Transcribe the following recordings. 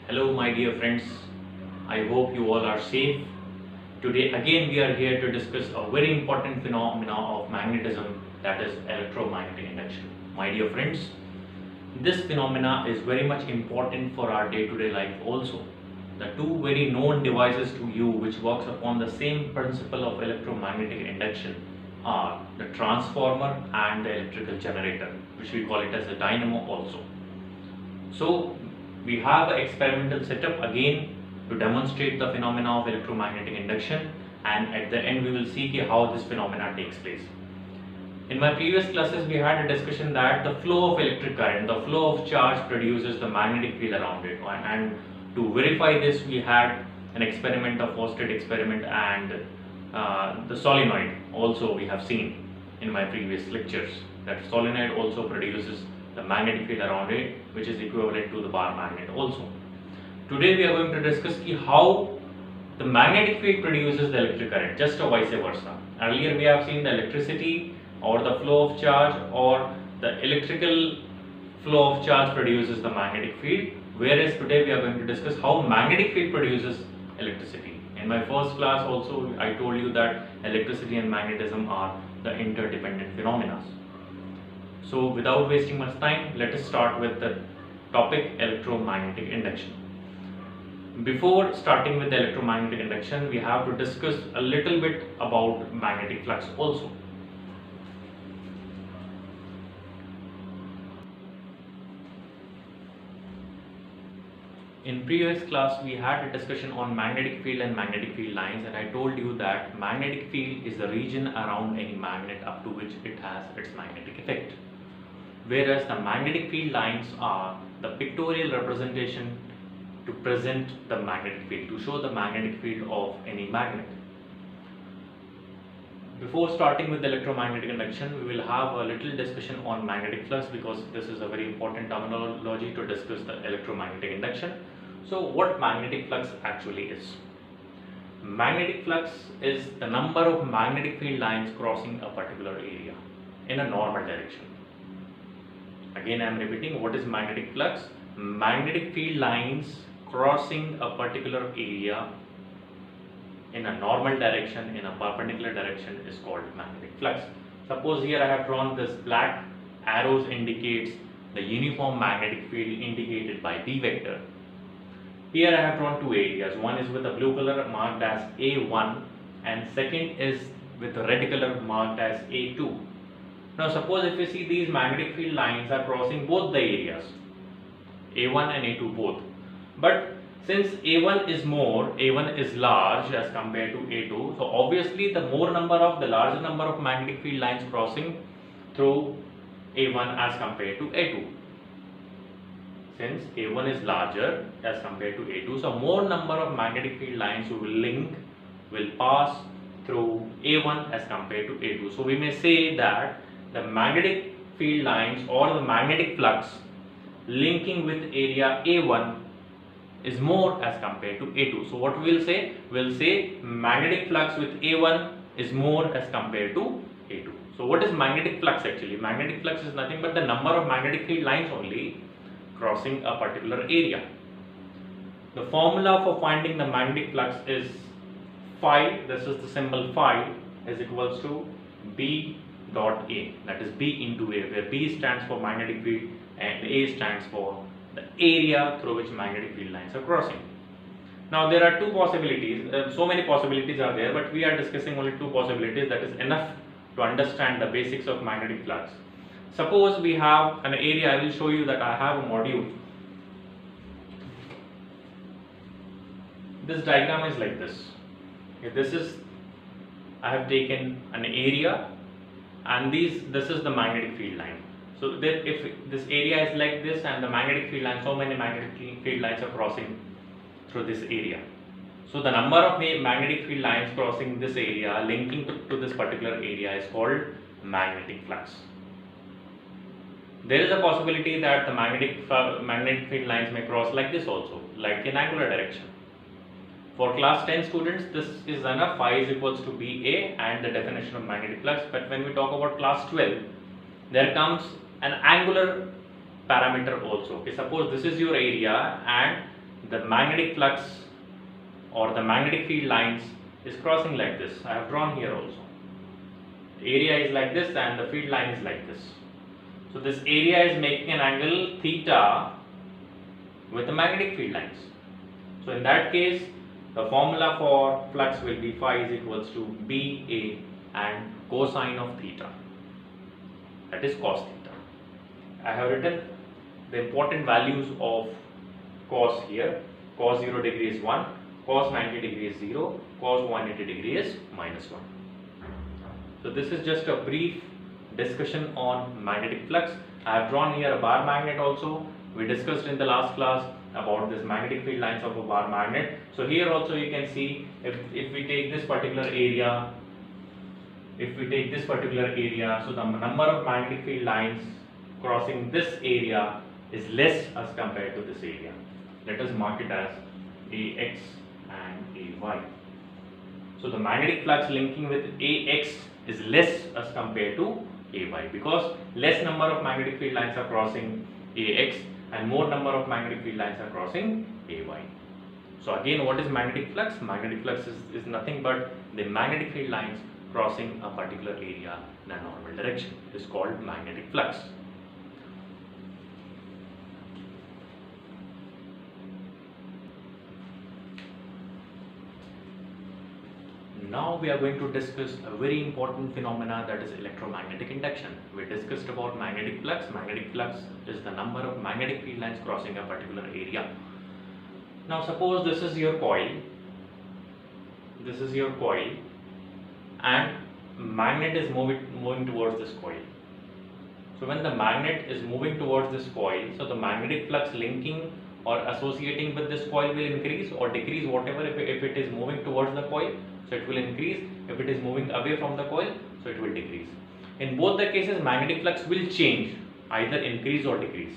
Hello my dear friends, I hope you all are safe. Today again we are here to discuss a very important phenomena of magnetism, that is electromagnetic induction. My dear friends, this phenomena is very much important for our day-to-day life also. The two very known devices to you which works upon the same principle of electromagnetic induction are the transformer and the electrical generator, which we call it as a dynamo also. So we have an experimental setup again to demonstrate the phenomena of electromagnetic induction, and at the end we will see how this phenomena takes place. In my previous classes we had a discussion that the flow of electric current, the flow of charge produces the magnetic field around it, and to verify this we had an experiment, a Forsted experiment, and the solenoid also we have seen in my previous lectures, that solenoid also produces the magnetic field around it, which is equivalent to the bar magnet also. Today we are going to discuss how the magnetic field produces the electric current, just a vice versa. Earlier we have seen the electricity or the flow of charge, or the electrical flow of charge produces the magnetic field, whereas today we are going to discuss how magnetic field produces electricity. In my first class also I told you that electricity and magnetism are the interdependent phenomena. So without wasting much time, let us start with the topic electromagnetic induction. Before starting with the electromagnetic induction, we have to discuss a little bit about magnetic flux also. In previous class we had a discussion on magnetic field and magnetic field lines, and I told you that magnetic field is the region around any magnet up to which it has its magnetic effect, whereas the magnetic field lines are the pictorial representation to present the magnetic field, to show the magnetic field of any magnet. Before starting with the electromagnetic induction, we will have a little discussion on magnetic flux, because this is a very important terminology to discuss the electromagnetic induction. So what magnetic flux actually is? Magnetic flux is the number of magnetic field lines crossing a particular area in a normal direction. Again I am repeating, what is magnetic flux? Magnetic field lines crossing a particular area in a normal direction, in a perpendicular direction, is called magnetic flux. Suppose here I have drawn this black arrows indicates the uniform magnetic field indicated by B vector. Here I have drawn two areas, one is with a blue color marked as A1 and second is with a red color marked as A2. Now suppose if you see these magnetic field lines are crossing both the areas, A1 and A2 both, but since A1 is large as compared to A2, so obviously the larger number of magnetic field lines crossing through A1 as compared to A2. Since A1 is larger as compared to A2, so more number of magnetic field lines will pass through A1 as compared to A2. So we may say that the magnetic field lines or the magnetic flux linking with area A1 is more as compared to A2. So what we will say? We will say magnetic flux with A1 is more as compared to A2. So what is magnetic flux actually? Magnetic flux is nothing but the number of magnetic field lines only crossing a particular area. The formula for finding the magnetic flux is phi, this is the symbol phi, is equals to B dot A, that is B into A, where B stands for magnetic field and A stands for the area through which magnetic field lines are crossing. Now there are two possibilities, so many possibilities are there, but we are discussing only two possibilities. That is enough to understand the basics of magnetic flux. Suppose we have an area, I will show you that I have a module. This diagram is like this. I have taken an area and this is the magnetic field line. So that if this area is like this and the magnetic field line, so many magnetic field lines are crossing through this area. So the number of magnetic field lines crossing this area, linking to this particular area, is called magnetic flux. There is a possibility that the magnetic field lines may cross like this also, like in angular direction. For class 10 students, this is enough. Phi is equals to BA and the definition of magnetic flux. But when we talk about class 12, there comes an angular parameter also. Okay, suppose this is your area and the magnetic flux or the magnetic field lines is crossing like this. I have drawn here also. The area is like this and the field line is like this. So this area is making an angle theta with the magnetic field lines. So in that case, the formula for flux will be phi is equals to BA and cosine of theta, that is cos theta. I have written the important values of cos here. Cos 0 degree is 1, cos 90 degree is 0, cos 180 degree is minus 1. So this is just a brief discussion on magnetic flux. I have drawn here a bar magnet also. We discussed in the last class about this magnetic field lines of a bar magnet. So here also you can see if we take this particular area, so the number of magnetic field lines crossing this area is less as compared to this area. Let us mark it as AX and AY. So the magnetic flux linking with AX is less as compared to AY because less number of magnetic field lines are crossing AX and more number of magnetic field lines are crossing AY. So again, what is magnetic flux? Magnetic flux is nothing but the magnetic field lines crossing a particular area in a normal direction. It is called magnetic flux. Now we are going to discuss a very important phenomena, that is electromagnetic induction. We discussed about magnetic flux. Magnetic flux is the number of magnetic field lines crossing a particular area. Now suppose this is your coil. This is your coil and magnet is moving towards this coil. So when the magnet is moving towards this coil, so the magnetic flux linking or associating with this coil will increase or decrease, whatever. If it is moving towards the coil, so it will increase. If it is moving away from the coil, so it will decrease. In both the cases, magnetic flux will change, either increase or decrease.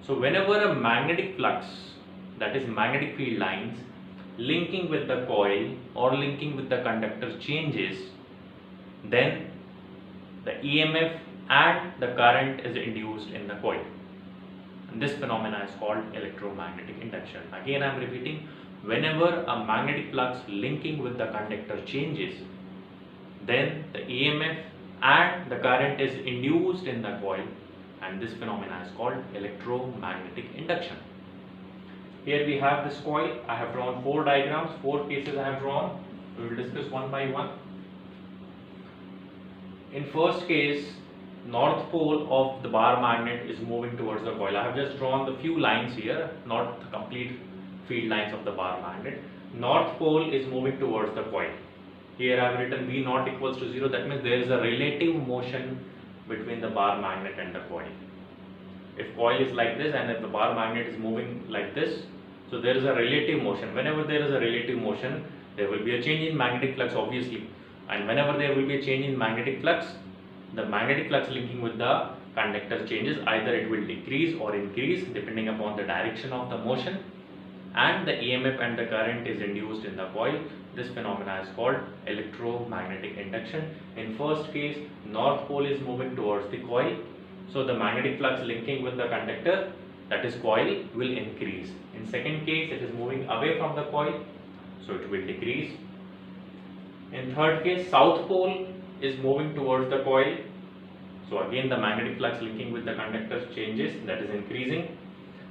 So whenever a magnetic flux, that is magnetic field lines, linking with the coil or linking with the conductor changes, then the EMF and the current is induced in the coil. And this phenomena is called electromagnetic induction. Again, I am repeating, whenever a magnetic flux linking with the conductor changes, then the EMF and the current is induced in the coil, and this phenomena is called electromagnetic induction. Here we have this coil. I have drawn 4 diagrams, 4 cases I have drawn. We will discuss one by one. In first case, north pole of the bar magnet is moving towards the coil. I have just drawn the few lines here, not the complete field lines of the bar magnet. North pole is moving towards the coil. Here I have written V naught equals to 0. That means there is a relative motion between the bar magnet and the coil. If coil is like this and if the bar magnet is moving like this, so there is a relative motion. Whenever there is a relative motion, there will be a change in magnetic flux obviously. And whenever there will be a change in magnetic flux, the magnetic flux linking with the conductor changes. Either it will decrease or increase depending upon the direction of the motion, and the EMF and the current is induced in the coil. This phenomena is called electromagnetic induction. In first case, north pole is moving towards the coil, so the magnetic flux linking with the conductor, that is coil, will increase. In second case, it is moving away from the coil, so it will decrease. In third case, south pole is moving towards the coil, so again the magnetic flux linking with the conductor changes, that is increasing.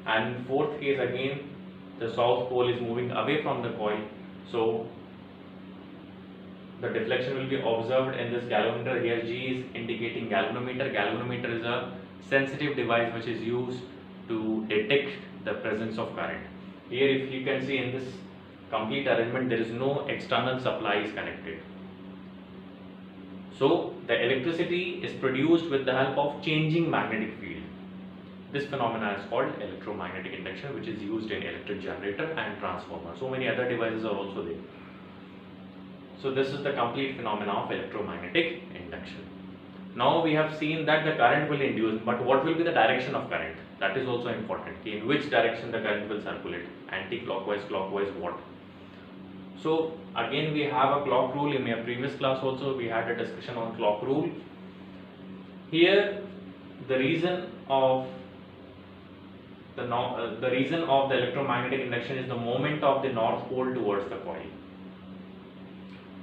And in fourth case, again the south pole is moving away from the coil, so the deflection will be observed in this galvanometer. Here G is indicating galvanometer. Galvanometer is a sensitive device which is used to detect the presence of current. Here if you can see in this complete arrangement, there is no external supply is connected. So the electricity is produced with the help of changing magnetic field. This phenomena is called electromagnetic induction, which is used in electric generator and transformer. So many other devices are also there. So this is the complete phenomena of electromagnetic induction. Now we have seen that the current will induce, but what will be the direction of current? That is also important. In which direction the current will circulate? Anti-clockwise, clockwise, what? So again we have a clock rule. In my previous class also we had a discussion on clock rule. Here the reason of the reason of the electromagnetic induction is the moment of the north pole towards the coil.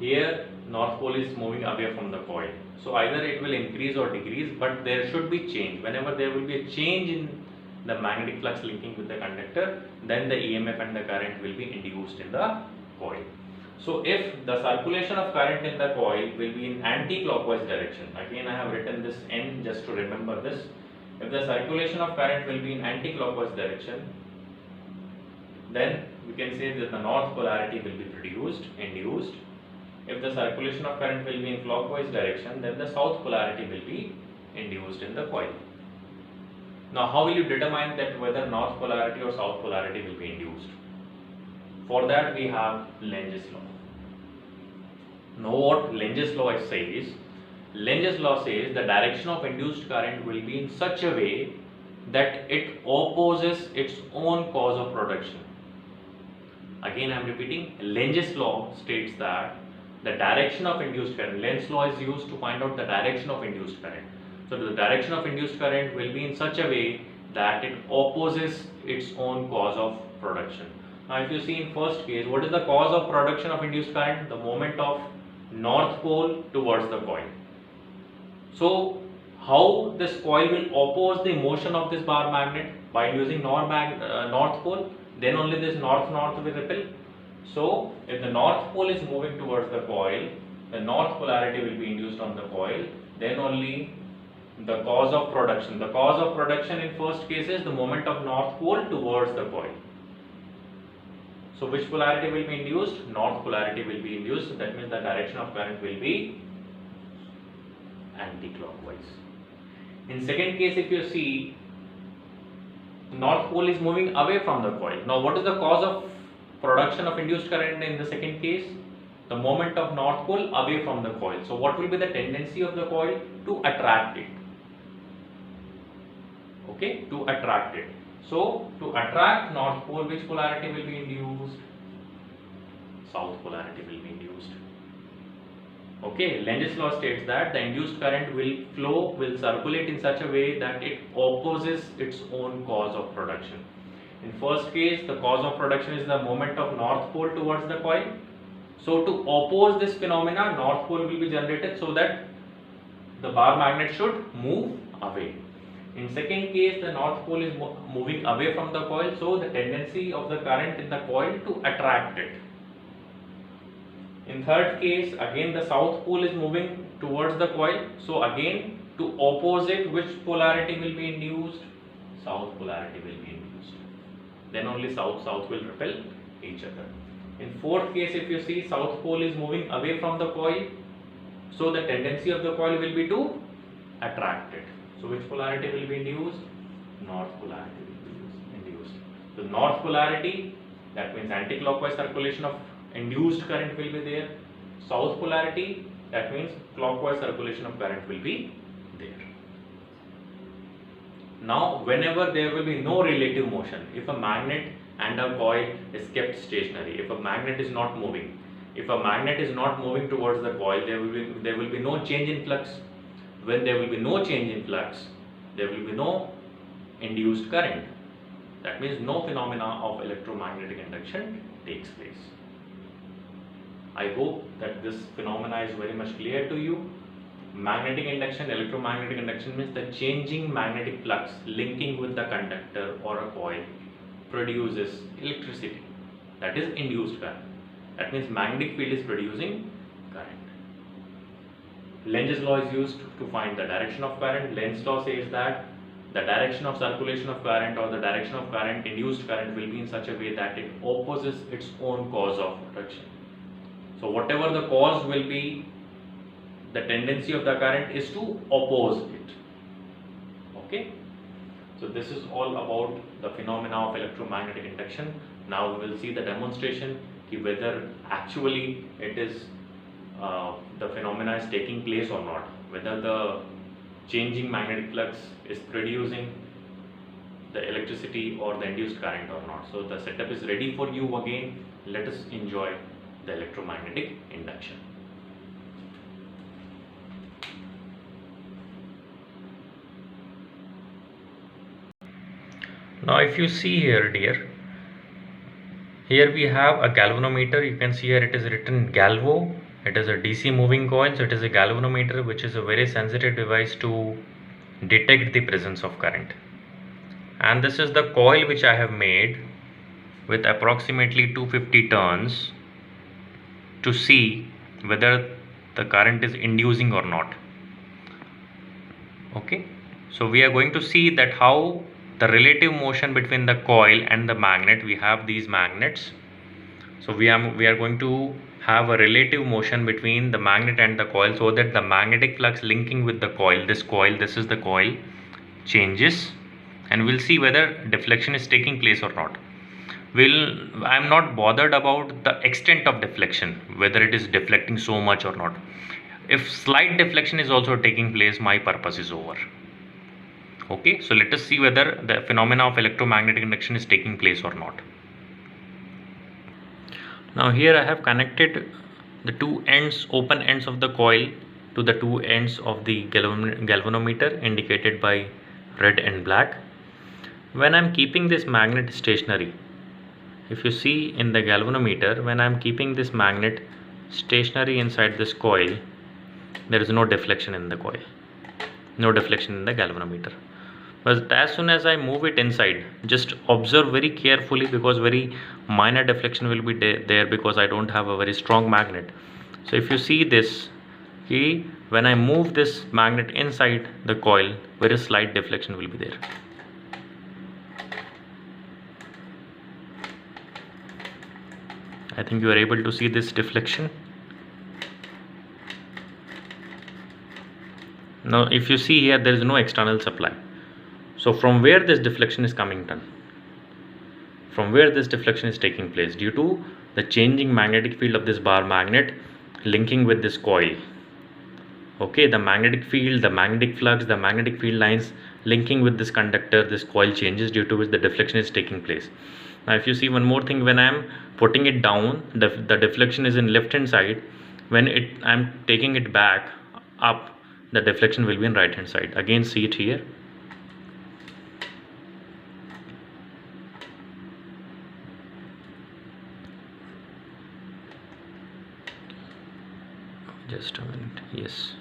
Here north pole is moving away from the coil, so either it will increase or decrease, but there should be change. Whenever there will be a change in the magnetic flux linking with the conductor, then the EMF and the current will be induced in the coil. So if the circulation of current in the coil will be in anti-clockwise direction, again I have written this N just to remember this. If the circulation of current will be in anti-clockwise direction, then we can say that the north polarity will be induced. If the circulation of current will be in clockwise direction, then the south polarity will be induced in the coil. Now how will you determine that whether north polarity or south polarity will be induced? For that we have Lenge's law. Now what Lenge's law says? Lenge's law says the direction of induced current will be in such a way that it opposes its own cause of production. Again I am repeating, Lenge's law states that the direction of induced current, Lenz law is used to find out the direction of induced current. So the direction of induced current will be in such a way that it opposes its own cause of production. Now if you see in first case, what is the cause of production of induced current? The moment of north pole towards the coil. So how this coil will oppose the motion of this bar magnet? By using north pole, then only this north-north will repel. So if the north pole is moving towards the coil, the north polarity will be induced on the coil, then only the cause of production. The cause of production in first case is the moment of north pole towards the coil. So which polarity will be induced? North polarity will be induced. So that means the direction of current will be anti-clockwise. In second case, if you see, north pole is moving away from the coil. Now what is the cause of production of induced current in the second case? The moment of north pole away from the coil. So what will be the tendency of the coil? To attract it. Okay, to attract it. So to attract north pole, which polarity will be induced? South polarity will be induced. Okay, Lenge's law states that the induced current will circulate in such a way that it opposes its own cause of production. In first case, the cause of production is the moment of north pole towards the coil. So to oppose this phenomena, north pole will be generated so that the bar magnet should move away. In second case, the north pole is moving away from the coil, so the tendency of the current in the coil to attract it. In third case, again the south pole is moving towards the coil, so again to oppose it, which polarity will be induced? South polarity will be induced. Then only south will repel each other. In fourth case, if you see, south pole is moving away from the coil, so the tendency of the coil will be to attract it. So which polarity will be induced? North polarity will be induced. So north polarity, that means anti-clockwise circulation of induced current will be there. South polarity, that means clockwise circulation of current will be there. Now whenever there will be no relative motion, if a magnet and a coil is kept stationary, if a magnet is not moving, towards the coil, there will be no change in flux. When there will be no change in flux, there will be no induced current. That means no phenomena of electromagnetic induction takes place. I hope that this phenomena is very much clear to you. Magnetic induction, electromagnetic induction means the changing magnetic flux linking with the conductor or a coil produces electricity, that is induced current. That means magnetic field is producing current. Lenge's law is used to find the direction of current. Lenz law says that the direction of circulation of current or the direction of current, induced current, will be in such a way that it opposes its own cause of production. So whatever the cause will be, the tendency of the current is to oppose it. Okay. So this is all about the phenomena of electromagnetic induction. Now we will see the demonstration whether actually it is the phenomena is taking place or not, whether the changing magnetic flux is producing the electricity or the induced current or not. So the setup is ready for you again. Let us enjoy the electromagnetic induction. Now if you see here, dear, here we have a galvanometer. You can see here it is written galvo. It is a DC moving coil, so it is a galvanometer, which is a very sensitive device to detect the presence of current. And this is the coil which I have made with approximately 250 turns to see whether the current is inducing or not. Okay, so we are going to see that how the relative motion between the coil and the magnet. We have these magnets, so we are going to have a relative motion between the magnet and the coil, so that the magnetic flux linking with the coil, this is the coil, changes, and we'll see whether deflection is taking place or not. I'm not bothered about the extent of deflection, whether it is deflecting so much or not. If slight deflection is also taking place, my purpose is over. Okay, so let us see whether the phenomena of electromagnetic induction is taking place or not. Now here I have connected the two ends, open ends of the coil to the two ends of the galvanometer indicated by red and black. When I am keeping this magnet stationary, if you see in the galvanometer, when I am keeping this magnet stationary inside this coil, there is no deflection in the coil, no deflection in the galvanometer. But as soon as I move it inside, just observe very carefully, because very minor deflection will be there because I don't have a very strong magnet. So if you see this, when I move this magnet inside the coil, very slight deflection will be there. I think you are able to see this deflection. Now if you see here, there is no external supply. So from where this deflection is coming from? From where this deflection is taking place? Due to the changing magnetic field of this bar magnet linking with this coil. Okay, the magnetic field, the magnetic flux, the magnetic field lines linking with this conductor, this coil changes, due to which the deflection is taking place. Now if you see one more thing, when I am putting it down, the deflection is in left hand side. When I am taking it back up, the deflection will be in right hand side. Again, see it here. Just a minute. Yes.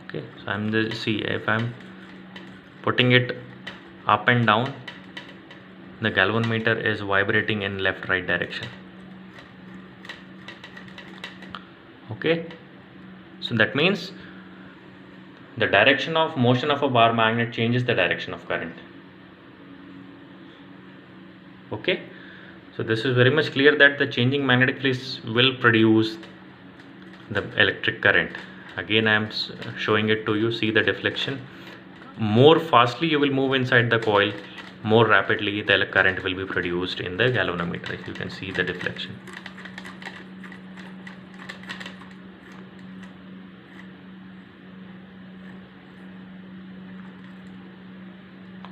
Okay, so see, if I'm putting it up and down, the galvanometer is vibrating in left right direction. Okay, so that means the direction of motion of a bar magnet changes the direction of current. Okay, so this is very much clear that the changing magnetic fields will produce the electric current. Again, I am showing it to you. See the deflection. More fastly you will move inside the coil, more rapidly the current will be produced in the galvanometer. You can see the deflection.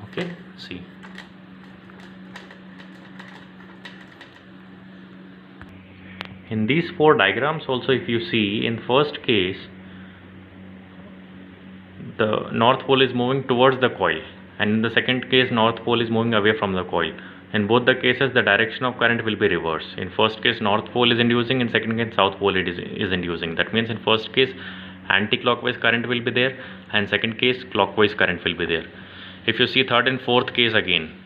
Okay, see. In these four diagrams also, if you see, in first case the north pole is moving towards the coil, and in the second case north pole is moving away from the coil. In both the cases the direction of current will be reversed. In first case north pole is inducing, in second case south pole is inducing. That means in first case anti-clockwise current will be there, and second case clockwise current will be there. If you see third and fourth case, again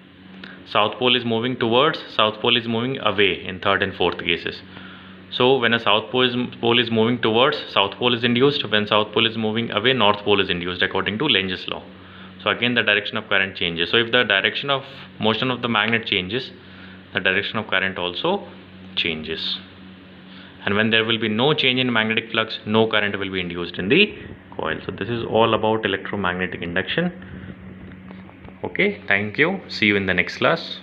south pole is moving towards, south pole is moving away in third and fourth cases. So when a south pole is moving towards, south pole is induced. When south pole is moving away, north pole is induced according to Lenge's law. So again the direction of current changes. So if the direction of motion of the magnet changes, the direction of current also changes. And when there will be no change in magnetic flux, no current will be induced in the coil. So this is all about electromagnetic induction. Okay, thank you. See you in the next class.